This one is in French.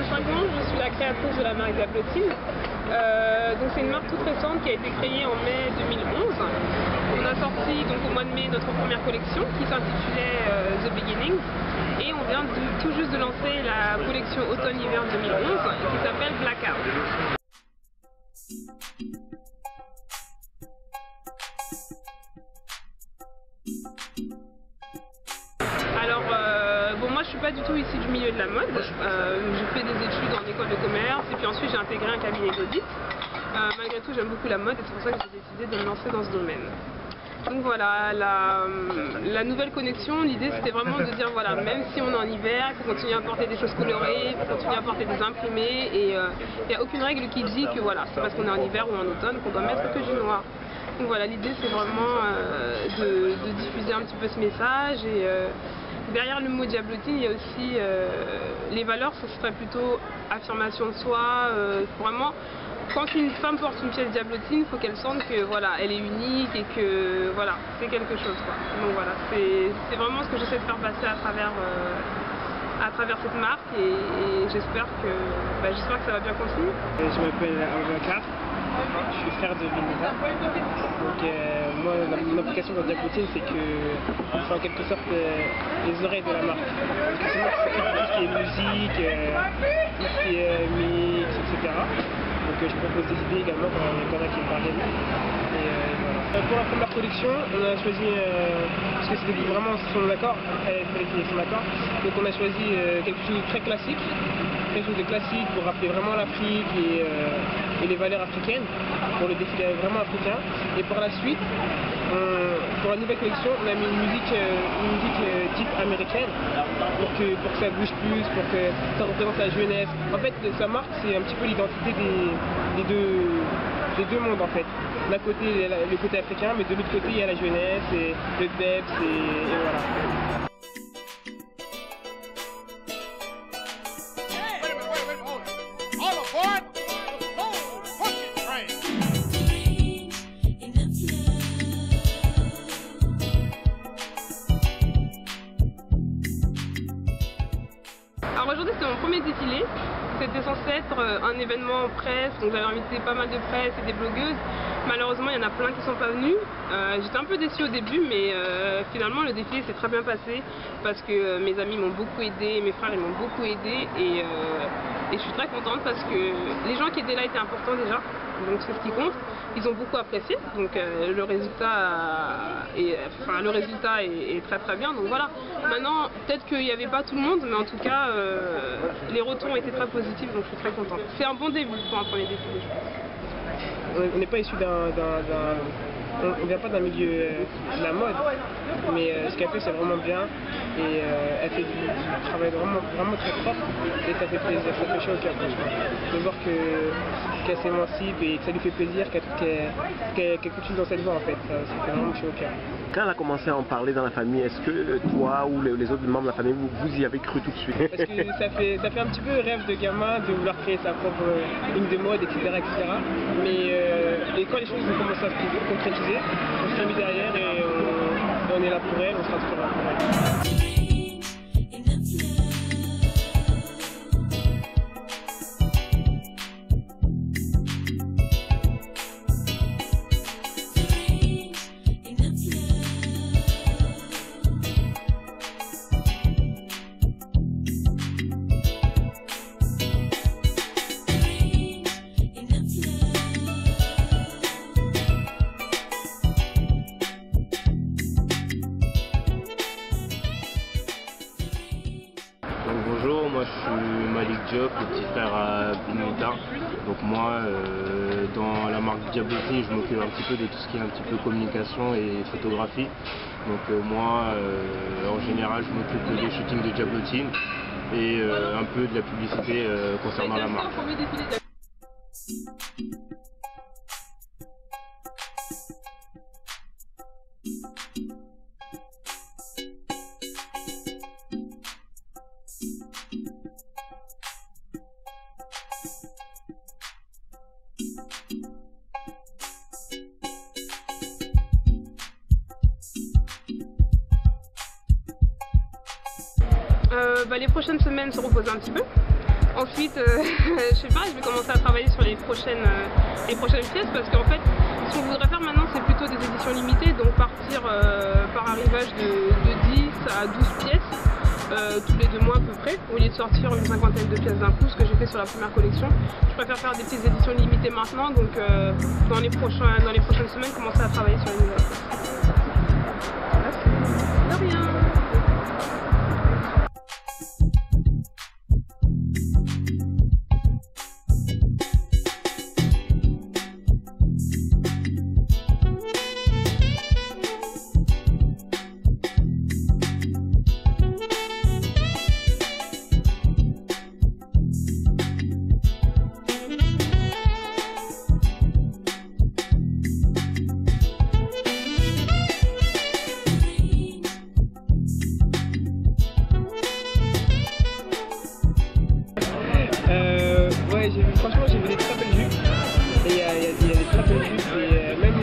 5 ans, je suis la créatrice de la marque Diablo Teen. Donc c'est une marque toute récente qui a été créée en mai 2011. On a sorti donc au mois de mai notre première collection qui s'intitulait The Beginning. Et on vient tout juste de lancer la collection automne-hiver 2011 qui s'appelle Blackout. Alors, bon, moi je suis pas du tout issue du milieu de la mode. J'ai fait des études en école de commerce et puis ensuite j'ai intégré un cabinet d'audit. Malgré tout, j'aime beaucoup la mode et c'est pour ça que j'ai décidé de me lancer dans ce domaine. Donc voilà, la nouvelle connexion, l'idée c'était vraiment de dire voilà, même si on est en hiver, il faut continuer à porter des choses colorées, il faut continuer à porter des imprimés et il n'y a aucune règle qui dit que voilà, c'est parce qu'on est en hiver ou en automne qu'on doit mettre que du noir. Donc voilà, l'idée c'est vraiment de diffuser un petit peu ce message et derrière le mot Diablo Teen, il y a aussi les valeurs, ce serait plutôt affirmation de soi, vraiment. Quand une femme porte une pièce Diablo Teen, il faut qu'elle sente que voilà, elle est unique et que voilà, c'est quelque chose quoi. Donc voilà, c'est vraiment ce que j'essaie de faire passer à travers cette marque et j'espère que ça va bien continuer. Je m'appelle Aboubacar, je suis frère de Benita. Donc moi, mon application dans Diablo Teen, c'est que je fais en quelque sorte les oreilles de la marque. Parce que c'est moi qui s'occupe de tout ce qui est musique, tout ce qui est mix, etc. Donc je propose des idées également quand il y en a qui me parviennent. Et voilà. Pour la première collection, on a choisi, parce que c'était vraiment son accord, il fallait qu'il y ait son accord, donc on a choisi quelque chose de très classique, quelque chose de classique pour rappeler vraiment l'Afrique et les valeurs africaines, pour le défilé vraiment africain. Et par la suite, pour la nouvelle collection, on a mis une musique type américaine pour que ça bouge plus, pour que ça représente la jeunesse. En fait, sa marque, c'est un petit peu l'identité des deux mondes en fait. D'un côté, le côté africain, mais de l'autre côté, il y a la jeunesse et le peps et voilà. Alors aujourd'hui c'était mon premier défilé, c'était censé être un événement presse, donc j'avais invité pas mal de presse et des blogueuses. Malheureusement il y en a plein qui ne sont pas venus. J'étais un peu déçue au début mais finalement le défilé s'est très bien passé parce que mes amis m'ont beaucoup aidé, mes frères ils m'ont beaucoup aidé et je suis très contente parce que les gens qui étaient là étaient importants déjà, donc c'est ce qui compte. Ils ont beaucoup apprécié, donc le résultat est très très bien, donc voilà. Maintenant, peut-être qu'il n'y avait pas tout le monde, mais en tout cas, les retours ont été très positifs, donc je suis très contente. C'est un bon début pour un premier défilé, je pense. On n'est pas issu on vient pas d'un milieu de la mode, mais ce qu'elle fait c'est vraiment bien et elle fait du travail vraiment très propre et ça fait plaisir, ça fait chaud au cœur de voir qu'elle s'émancipe et que ça lui fait plaisir, qu'elle continue dans cette voie en fait, ça fait vraiment chaud au cœur. Quand elle a commencé à en parler dans la famille, est-ce que toi ou les autres membres de la famille, vous y avez cru tout de suite? Parce que ça fait un petit peu rêve de gamin de vouloir créer sa propre ligne de mode, etc. Mais quand les choses ont commencé à se concrétiser, on s'est mis derrière et on est là pour elle, on sera toujours là pour elle. Bonjour, moi je suis Malik Diop, le petit frère à Benita. Donc moi, dans la marque Diablo Teen, je m'occupe un petit peu de tout ce qui est un petit peu communication et photographie. Donc moi, en général, je m'occupe des shootings de Diablo Teen et un peu de la publicité concernant la marque. Les prochaines semaines se reposent un petit peu. Ensuite, je sais pas, je vais commencer à travailler sur les prochaines pièces parce qu'en fait, ce qu'on voudrait faire maintenant, c'est plutôt des éditions limitées, donc partir par arrivage de 10 à 12 pièces tous les 2 mois à peu près, au lieu de sortir une 50aine de pièces d'un coup, ce que j'ai fait sur la première collection. Je préfère faire des petites éditions limitées maintenant, donc dans les prochaines semaines, commencer à travailler sur les nouvelles pièces. De rien. Franchement, j'ai vu des très belles jupes. Et il y a des très belles jupes. Et même